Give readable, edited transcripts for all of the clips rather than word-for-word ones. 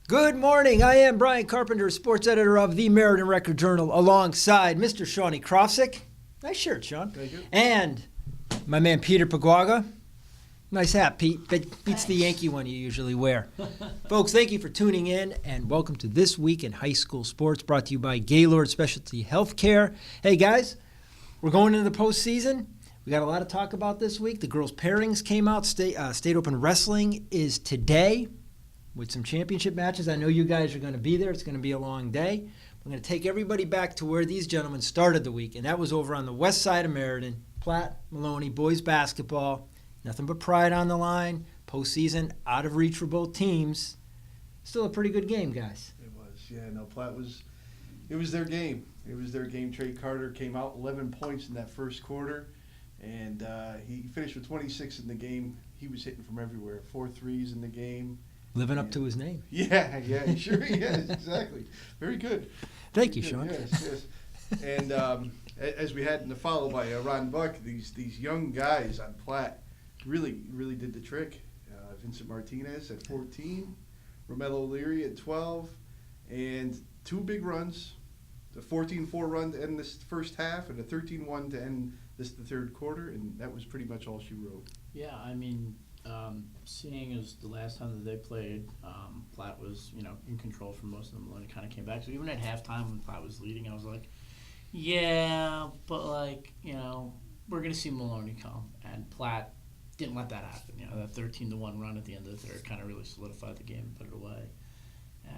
Good morning. I am Brian Carpenter, sports editor of the Meriden Record Journal, alongside Mr. Shawnee Krofsick. Nice shirt, Sean. Thank you. And my man Peter Paguaga. Nice hat, Pete. Beats the Yankee one you usually wear. Folks, thank you for tuning in, and welcome to This Week in High School Sports, brought to you by Gaylord Specialty Healthcare. Hey, guys, we're going into the postseason. We got a lot to talk about this week. The girls' pairings came out. State Open Wrestling is today with some championship matches. I know you guys are going to be there. It's going to be a long day. We're going to take everybody back to where these gentlemen started the week, and that was over on the west side of Meriden. Platt, Maloney, boys basketball. Nothing but pride on the line. Postseason, out of reach for both teams. Still a pretty good game, guys. It was, yeah. No, Platt was. It was their game. It was their game. Trey Carter came out 11 points in that first quarter, and he finished with 26 in the game. He was hitting from everywhere. 4 threes in the game. Living up to his name. Yeah, sure he is. Exactly. Very good. Thank you, Sean. Yes. And as we had in the follow by Ron Buck, these young guys on Platt really did the trick. Vincent Martinez at 14, Romello O'Leary at 12, and 2 big runs, the 14-4 run to end this first half and a 13-1 to end the third quarter, and that was pretty much all she wrote. Yeah, I mean, seeing as the last time that they played, Platt was, in control for most of them. Maloney kind of came back. So even at halftime when Platt was leading, I was like, yeah, but we're going to see Maloney come. And Platt didn't let that happen. That 13-1 run at the end of the third kind of really solidified the game and put it away.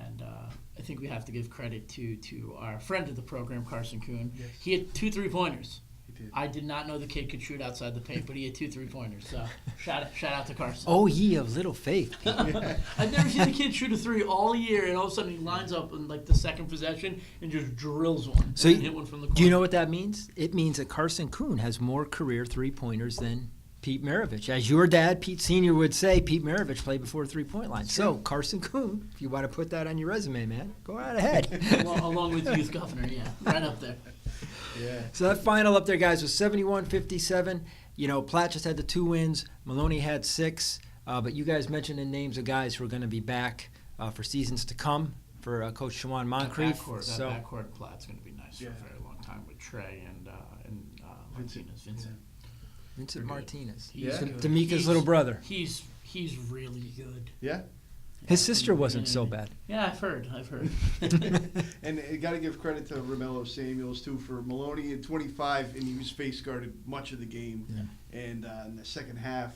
And I think we have to give credit to our friend of the program, Carson Kuhn. Yes. He had 2 3-pointers. He did. I did not know the kid could shoot outside the paint, but he had 2 3-pointers. So shout out to Carson. Oh, ye of little faith. I've never seen a kid shoot a 3 all year, and all of a sudden he lines up in the second possession and just drills one. So and hit one from the corner. Do you know what that means? It means that Carson Kuhn has more career 3-pointers than Pete Maravich. As your dad, Pete Sr., would say, Pete Maravich played before 3-point line. So, Carson Kuhn, if you want to put that on your resume, man, go right ahead. Along with youth governor, yeah, right up there. Yeah. So that final up there, guys, was 71-57. Platt just had the 2 wins. Maloney had 6. But you guys mentioned the names of guys who are going to be back for seasons to come for Coach Shawan Moncrief. That backcourt Platt's going to be nice for a very long time with Trey and Vincent Martinez. He's good. D'Amica's little brother. He's really good. Yeah. His sister wasn't so bad. Yeah, I've heard. And you got to give credit to Romello Samuels, too, for Maloney at 25, and he was face-guarded much of the game. Yeah. And in the second half,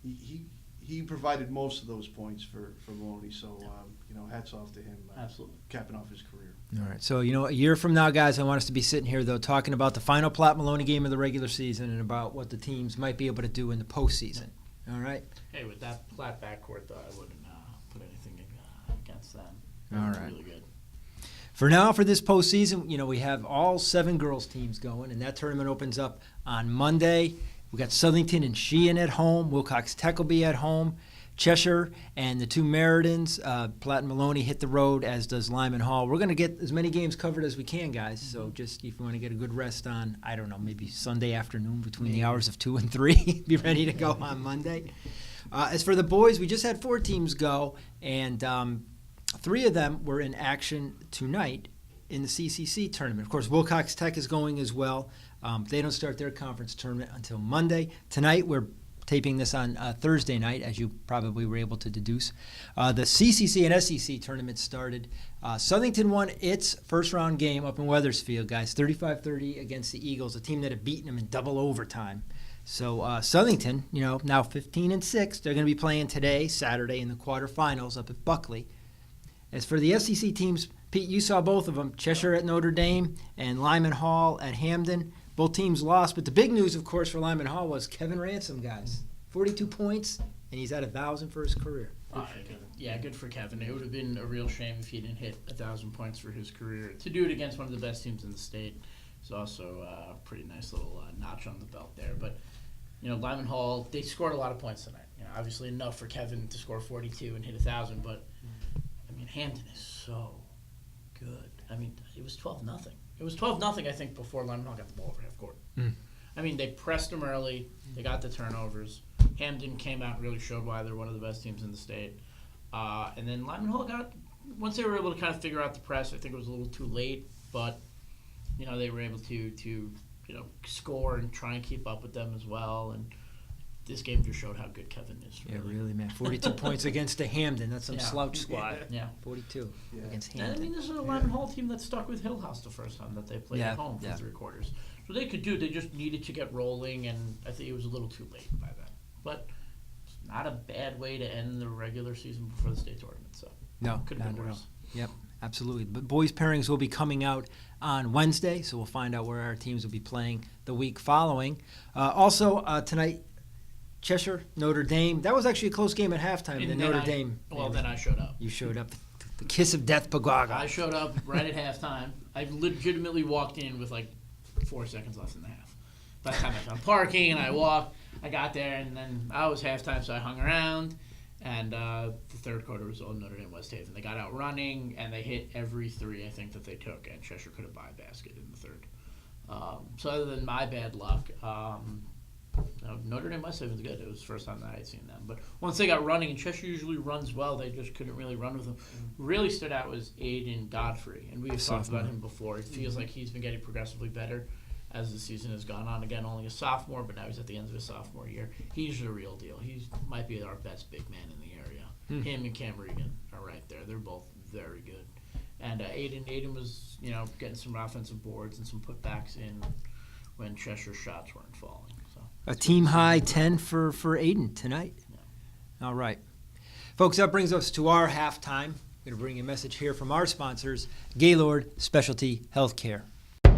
he provided most of those points for Maloney. So, hats off to him. Absolutely. Capping off his career. All right. So, a year from now, guys, I want us to be sitting here, though, talking about the final Platt-Maloney game of the regular season and about what the teams might be able to do in the postseason. All right? Hey, with that Platt backcourt, though, I wouldn't put anything against them. All right. Really good. For now, for this postseason, we have all 7 girls teams going, and that tournament opens up on Monday. We got Southington and Sheehan at home. Wilcox Tech will be at home. Cheshire and the 2 Meridens, Platt and Maloney, hit the road, as does Lyman Hall. We're going to get as many games covered as we can, guys. So just if you want to get a good rest on, I don't know, maybe Sunday afternoon between the hours of 2 and 3, be ready to go on Monday. As for the boys, we just had 4 teams go, and 3 of them were in action tonight in the CCC tournament. Of course, Wilcox Tech is going as well. They don't start their conference tournament until Monday. Tonight, we're taping this on Thursday night, as you probably were able to deduce. The CCC and SEC tournament started. Southington won its first-round game up in Weathersfield, guys, 35-30 against the Eagles, a team that had beaten them in double overtime. So Southington, now 15-6, they're going to be playing today, Saturday, in the quarterfinals up at Buckley. As for the SEC teams, Pete, you saw both of them, Cheshire at Notre Dame and Lyman Hall at Hamden. Both teams lost, but the big news, of course, for Lyman Hall was Kevin Ransom, guys. 42 points, and he's at 1,000 for his career. Yeah, good for Kevin. It would have been a real shame if he didn't hit 1,000 points for his career. To do it against one of the best teams in the state is also a pretty nice little notch on the belt there. But, Lyman Hall, they scored a lot of points tonight. Obviously enough for Kevin to score 42 and hit 1,000, but, Hamden is so good. It was 12-0. It was 12-0, I think, before Lyman Hall got the ball over half court. They pressed them early. They got the turnovers. Hamden came out and really showed why they're one of the best teams in the state. And then Lyman Hall once they were able to kind of figure out the press, I think it was a little too late, but they were able to score and try and keep up with them as well. And this game just showed how good Kevin is. Yeah, really, man. 42 points against the Hamden. That's some Yeah. slouch squad. Yeah. 42 against And, I Hamden. mean, this is a Lyman Hall team that stuck with Hillhouse the first time that they played at home for 3 quarters. So they could do. They just needed to get rolling, and I think it was a little too late by then. But it's not a bad way to end the regular season before the state tournament. So No, could have not been at all. worse. Yep, absolutely. But boys pairings will be coming out on Wednesday, so we'll find out where our teams will be playing the week following. Also, tonight, Cheshire, Notre Dame. That was actually a close game at halftime. And The then Notre I- Dame. Well, then I showed up. You showed up. The kiss of death, Pagaga. I showed up right at halftime. I legitimately walked in with like 4 seconds left in the half. By the time I found parking and I walked, I got there, and then I was halftime, so I hung around. And the third quarter was all Notre Dame West Haven. They got out running, and they hit every 3 I think that they took, and Cheshire could have buy a basket in the third. So other than my bad luck, Notre Dame West Haven's good. It was the first time that I had seen them. But once they got running, and Cheshire usually runs well, they just couldn't really run with them. Really stood out was Aiden Godfrey, and we've talked about him before. It feels like he's been getting progressively better as the season has gone on. Again, only a sophomore, but now he's at the end of his sophomore year. He's the real deal. He might be our best big man in the area. Him and Cam Regan are right there. They're both very good. And Aiden was, getting some offensive boards and some putbacks in when Cheshire shots weren't falling. So A team high 10 for Aiden tonight. Yeah. All right. Folks, that brings us to our halftime. I'm going to bring you a message here from our sponsors, Gaylord Specialty Healthcare. Feel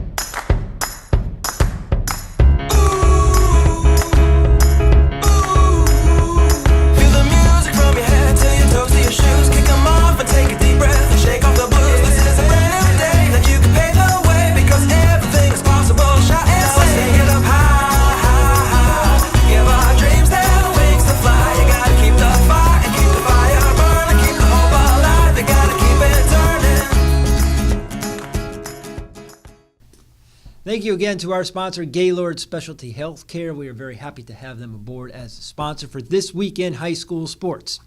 the music from your head to your toes to your shoes. Kick 'em off and take a deep breath and shake off the blues. This is a brand new day that you can pave the way because everything is possible. Shout and say, sing it up high, high, high. Give our dreams their wings to fly. You gotta keep the fire and keep the fire burning. Keep the hope alive. You gotta keep it turning. Thank you again to our sponsor, Gaylord Specialty Healthcare. We are very happy to have them aboard as a sponsor for this week in high school sports.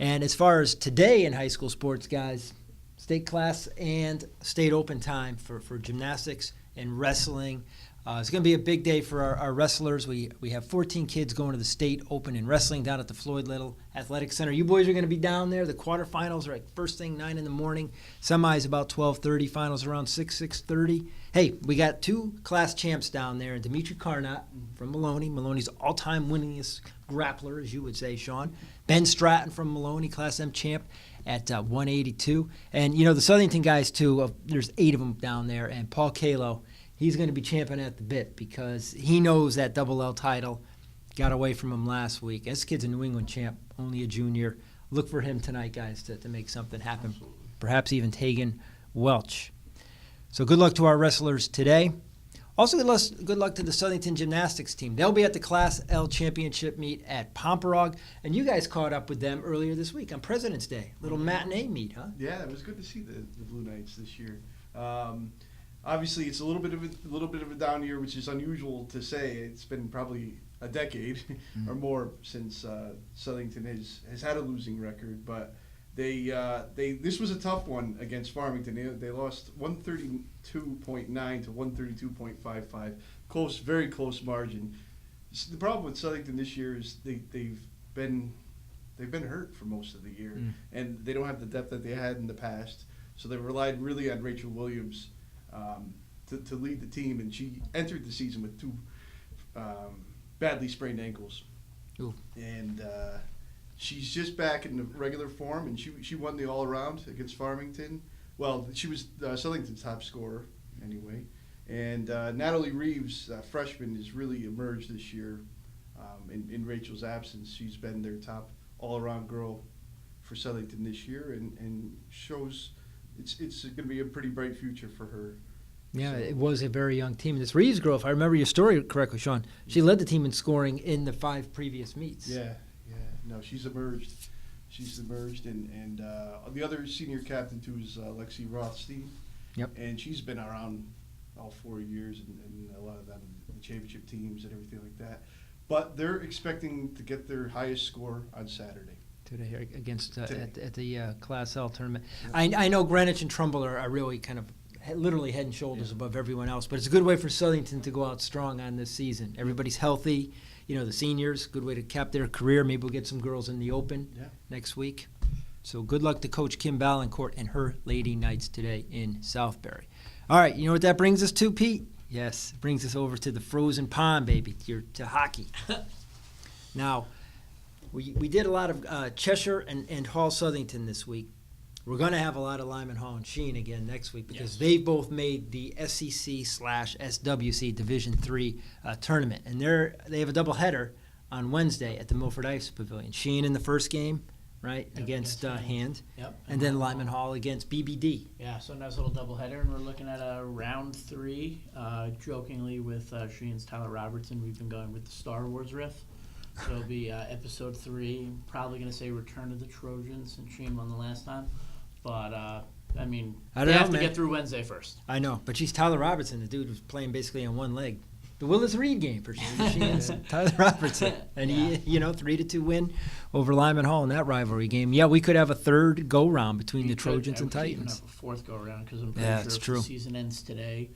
And as far as today in high school sports, guys, state class and state open time for gymnastics and wrestling. It's going to be a big day for our wrestlers. We have 14 kids going to the state open in wrestling down at the Floyd Little Athletic Center. You boys are going to be down there. The quarterfinals are like first thing 9 in the morning. Semis about 12:30. Finals around 6:30. Hey, we got 2 class champs down there. Dimitri Carnot from Maloney. Maloney's all-time winningest grappler, as you would say, Sean. Ben Stratton from Maloney, Class M champ at 182. And, the Southington guys, too, there's 8 of them down there. And Paul Kalo, he's going to be champing at the bit because he knows that double L title got away from him last week. This kid's a New England champ, only a junior. Look for him tonight, guys, to make something happen. Absolutely. Perhaps even Tegan Welch. So good luck to our wrestlers today. Also, good luck to the Southington gymnastics team. They'll be at the Class L championship meet at Pomperog, and you guys caught up with them earlier this week on President's Day. Little matinee meet, huh? Yeah, it was good to see the Blue Knights this year. Obviously, it's a little bit of a down year, which is unusual to say. It's been probably a decade or more since Southington has had a losing record, but this was a tough one against Farmington. They lost 132.9 to 132.55. Close, very close margin. The problem with Southington this year is they've been hurt for most of the year, and they don't have the depth that they had in the past. So they relied really on Rachel Williams to lead the team, and she entered the season with 2 badly sprained ankles. Ooh. And she's just back in the regular form, and she won the all-around against Farmington. Well, she was Southington's top scorer anyway. And Natalie Reeves, freshman, has really emerged this year in Rachel's absence. She's been their top all-around girl for Southington this year, and shows it's going to be a pretty bright future for her. Yeah, it was a very young team. This Reeves girl, if I remember your story correctly, Sean, she led the team in scoring in the 5 previous meets. Yeah. No, she's emerged. And the other senior captain, too, is Lexi Rothstein. Yep. And she's been around all 4 years, and a lot of them, the championship teams and everything like that. But they're expecting to get their highest score on Saturday. today here against Today. at the Class L tournament. I know Greenwich and Trumbull are really kind of literally head and shoulders above everyone else, but it's a good way for Southington to go out strong on this season. Everybody's healthy. The seniors, good way to cap their career. Maybe we'll get some girls in the Open next week. So good luck to Coach Kim Ballancourt and her Lady Knights today in Southbury. All right, you know what that brings us to, Pete? Yes, it brings us over to the frozen pond, baby, to hockey. Now, we did a lot of Cheshire and Hall-Southington this week. We're going to have a lot of Lyman Hall and Cheshire again next week because they both made the SEC/SWC Division III tournament. And they have a doubleheader on Wednesday at the Milford Ice Pavilion. Cheshire in the first game, right, against Hand. Yep. And then Lyman Hall against BBD. Yeah, so nice little doubleheader, and we're looking at a round 3. Jokingly with Sheehan's Tyler Robertson, we've been going with the Star Wars riff. So it'll be episode 3. Probably going to say Return of the Trojans, and Sheehan won the last time. But, I mean, I they don't have know, to man. get through Wednesday first. I know, but she's Tyler Robertson, the dude who's playing basically on one leg. The Willis Reed game for sure. Sheehan's Tyler Robertson. And he, 3-2 win over Lyman Hall in that rivalry game. Yeah, we could have a third go-round between the Trojans and We could even Titans. have a fourth go-around, because I'm pretty Yeah, sure it's if true. the season ends today,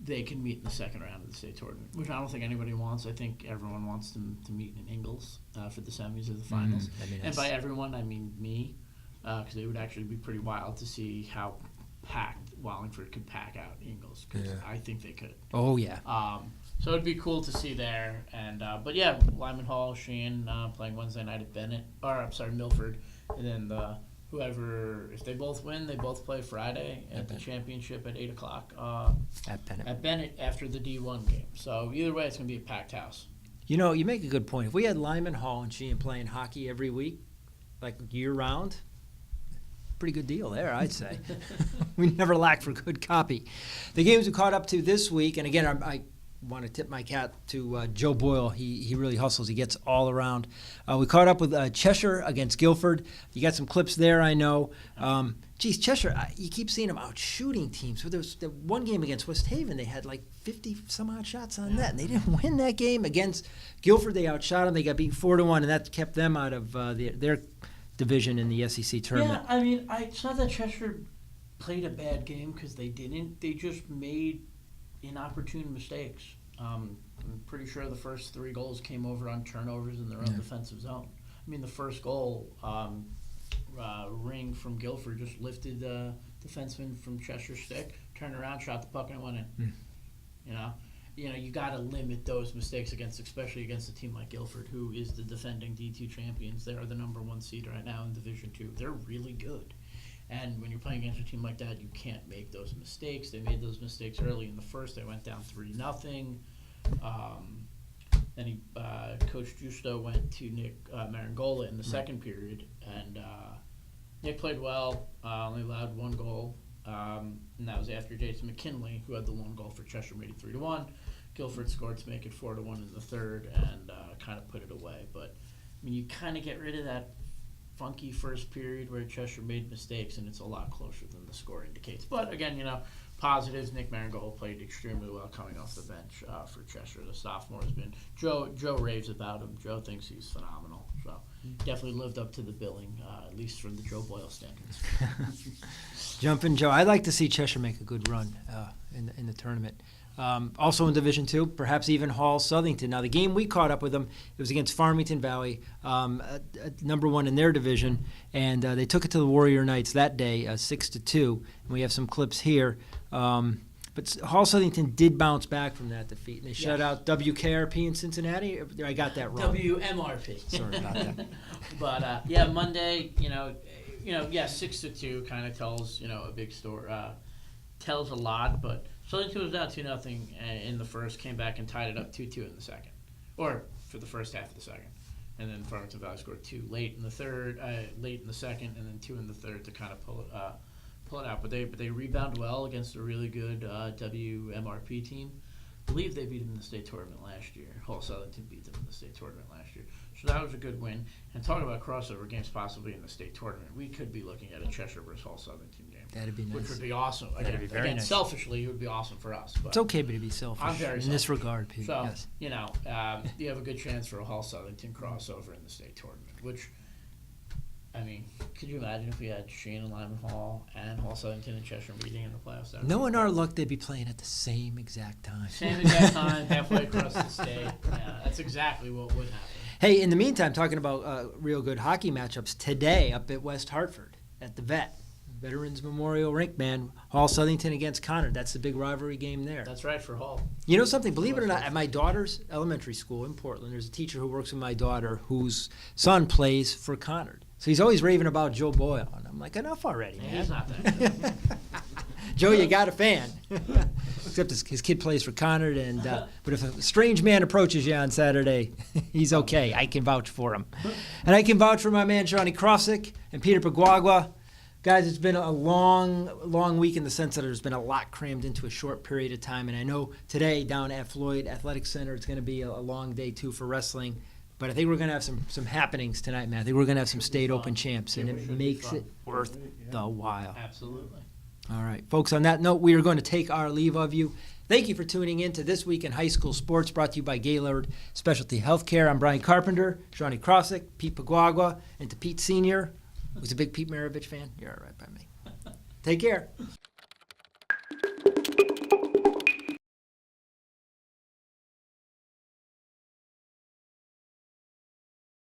they can meet in the second round of the state tournament, which I don't think anybody wants. I think everyone wants them to meet in Ingalls for the semis or the finals. that'd be And nice. by everyone, I mean me, because it would actually be pretty wild to see how packed Wallingford could pack out Ingalls, because I think they could. Oh, yeah. So it'd be cool to see there. And but yeah, Lyman Hall, Sheehan playing Wednesday night at Milford, and then whoever, if they both win, they both play Friday at the championship at 8:00 At Bennett. at Bennett after the D1 game. So either way, it's gonna be a packed house. You make a good point. If we had Lyman Hall and Sheehan playing hockey every week, like year-round, pretty good deal there, I'd say. We never lack for good copy. The games we caught up to this week, and again, I want to tip my cap to Joe Boyle. He really hustles. He gets all around. We caught up with Cheshire against Guilford. You got some clips there, I know. Cheshire, you keep seeing them out shooting teams. So there was the one game against West Haven, they had like 50-some-odd shots on net, and they didn't win that game. Against Guilford, they outshot them. They got beat 4-1, and that kept them out of their division in the SEC tournament. Yeah, I mean, it's not that Cheshire played a bad game, because they didn't. They just made inopportune mistakes. I'm pretty sure the first 3 goals came over on turnovers in their own defensive zone. I mean, the first goal, Ring from Guilford just lifted the defenseman from Cheshire's stick, turned around, shot the puck, and it went in. You got to limit those mistakes especially against a team like Guilford, who is the defending D2 champions. They are the number 1 seed right now in Division 2. They're really good. And when you're playing against a team like that, you can't make those mistakes. They made those mistakes early in the first. They went down 3-0. Then Coach Justo went to Nick Marangola in the second period, and Nick played well. Only allowed 1 goal, and that was after Jason McKinley, who had the 1 goal for Cheshire, made it 3-1. Guilford scored to make it 4-1 in the third, and kind of put it away. But I mean, you kind of get rid of that funky first period where Cheshire made mistakes, and it's a lot closer than the score indicates. But again, positives. Nick Marangola played extremely well coming off the bench for Cheshire. The sophomore has been Joe raves about him. Joe thinks he's phenomenal. So definitely lived up to the billing, at least from the Joe Boyle standards. Jumping Joe, I'd like to see Cheshire make a good run in the tournament. Also in Division II, perhaps even Hall-Southington. Now, the game we caught up with them, it was against Farmington Valley, number 1 in their division, and they took it to the Warrior Knights that day, 6-2. And we have some clips here. But Hall-Southington did bounce back from that defeat, and they shut out WKRP in Cincinnati. I got that wrong. WMRP. Sorry about that. But Monday, 6-2 kind of tells a big story. Tells a lot, but Southington was down 2-0 in the first, came back and tied it up 2-2 in the second, or for the first half of the second, and then Farmington Valley scored 2 late in the second, and then 2 in the third to kind of pull it out. But they rebound well against a really good WMRP team. I believe they beat them in the state tournament last year. Hall-Southington beat them in the state tournament last year. So that was a good win. And talking about crossover games possibly in the state tournament, we could be looking at a Cheshire versus Hall-Southington game. That'd be nice. Which would be awesome. That'd be very nice. Selfishly, it would be awesome for us. But It's okay to be selfish I'm very in this selfish. regard, Pete. So, Yes. you have a good chance for a Hall-Southington crossover in the state tournament, which I mean, could you imagine if we had Sheen and Lyman Hall and Hall-Southington and Cheshire meeting in the playoffs? That would be Knowing our luck, they'd be playing at the same exact time. same exact time, halfway across the state. Yeah, that's exactly what would happen. Hey, in the meantime, talking about real good hockey matchups today up at West Hartford at the Veterans Memorial Rink, man. Hall-Southington against Conard. That's the big rivalry game there. That's right for Hall. You know something? Believe it or not, at my daughter's elementary school in Portland, there's a teacher who works with my daughter whose son plays for Conard. So he's always raving about Joe Boyle. And I'm like, enough already, Yeah, man. he's not that good. Joe, you got a fan. Except his kid plays for Conard. And but if a strange man approaches you on Saturday, he's okay. I can vouch for him. And I can vouch for my man, Johnny Krosick and Peter Pagwagwa. Guys, it's been a long week in the sense that there's been a lot crammed into a short period of time. And I know today down at Floyd Athletic Center, it's going to be a long day, too, for wrestling. But I think we're going to have some happenings tonight, man. I think we're going to have some state open champs, and Yeah, it should be makes fun. it worth the while. Absolutely. All right, folks, on that note, we are going to take our leave of you. Thank you for tuning in to This Week in High School Sports, brought to you by Gaylord Specialty Healthcare. I'm Brian Carpenter, Johnny Krosick, Pete Pagwagwa, and to Pete Sr., who's a big Pete Maravich fan. You're all right by me. Take care.